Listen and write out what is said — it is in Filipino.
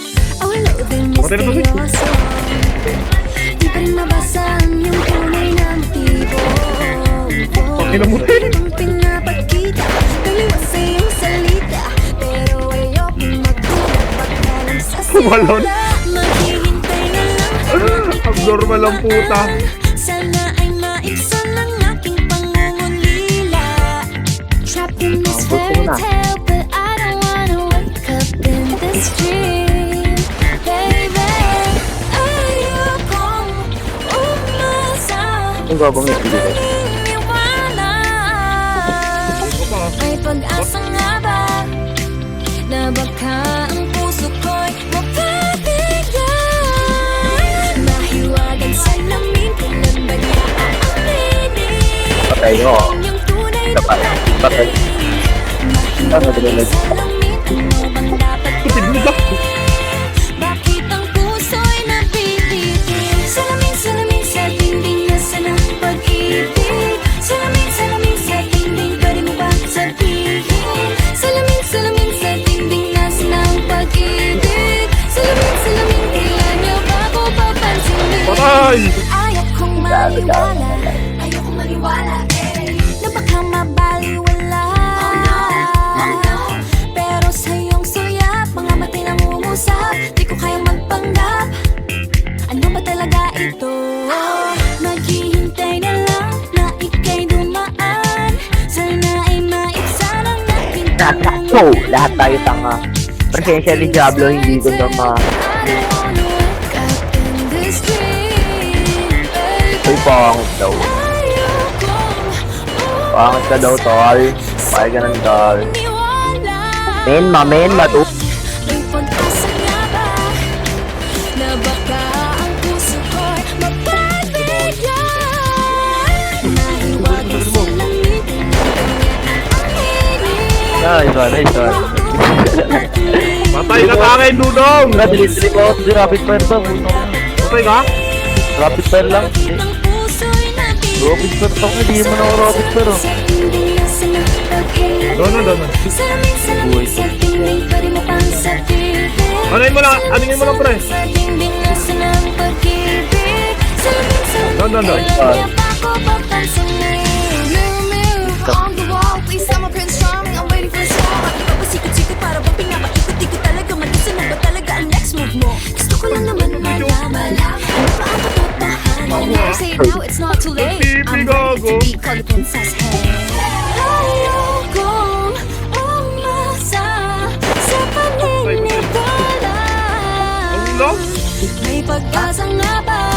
Patay na to. Di pa rin mabasa ang iyong tunay na motibo. Patay na mo. Ibang pinapakita, taliwas sa iyong salita. Pero ayokong magduda, pagkalang sa Kumalon. maghihintay na lang. Abnormal ang puta. Sana ay maibsan ang aking pangungulila. Trapped in this fairy tale, but I don't wanna wake up in this dream. Baby, ayokong umasa Ang gabang sa yung video. paniniwala. May pag-asa nga ba na baka ang puso ko'y mapabigyan? Mahiwagang salamin, kailan ba niya aaminin? Patay nyo. Yung tunay na Patay. pag-ibig. Mahiwagang salamin, ano bang dapat gawin? Bakit ang puso'y napipitin? Salamin, salamin sa dingding, nasa ng pag-ibig. Salamin, salamin sa dingding, pwede mo ba sabihin? Salamin, salamin sa dingding, nasa ng pag-ibig. Salamin, salamin, kailan niyo ba ako papansinin? Patay! Ayokong maniwala, ayokong maniwala, na baka mabaliwala. Pero sa iyong suyap, mga matay nang umusap, di ko kayang magpanggap. Ano ba talaga ito? Naghihintay na lang na ika'y dumaan. Sana ay maibsan ang aking So, lahat tayo tanga. Pasensya ni Diablo, hindi ko na ma... Uy, pangit daw. Pangit ka daw, tol. Pahal ka ng tol. Men, matu. May pag-asa nga ba na baka ang puso ko'y mapabigyan? Nahiwagang salamin, Nice one, nice one. Patay ka sa akin, Dudong! Delete mo ako si Rapid Fire to. Patay ka? Rapid Fire lang. Rapid Fire to, hindi mo na ako Rapid Fire. Doon na, doon na. Buhay to. Anuin mo lang, pre. Doon, doon, doon. On the wall, please tell my prince charming, I'm waiting for a song. Papasikot-sikot para bang pinapaikot-ikot talaga. Mag-isa na ba talaga ang next move mo? Gusto ko lang naman malaman ano pa ang katotohanan. Say it now, it's not too late. I'm ready to be called the princess. Hey, ayokong umasa sa paniniwala. Ang long? May pag-asa nga ba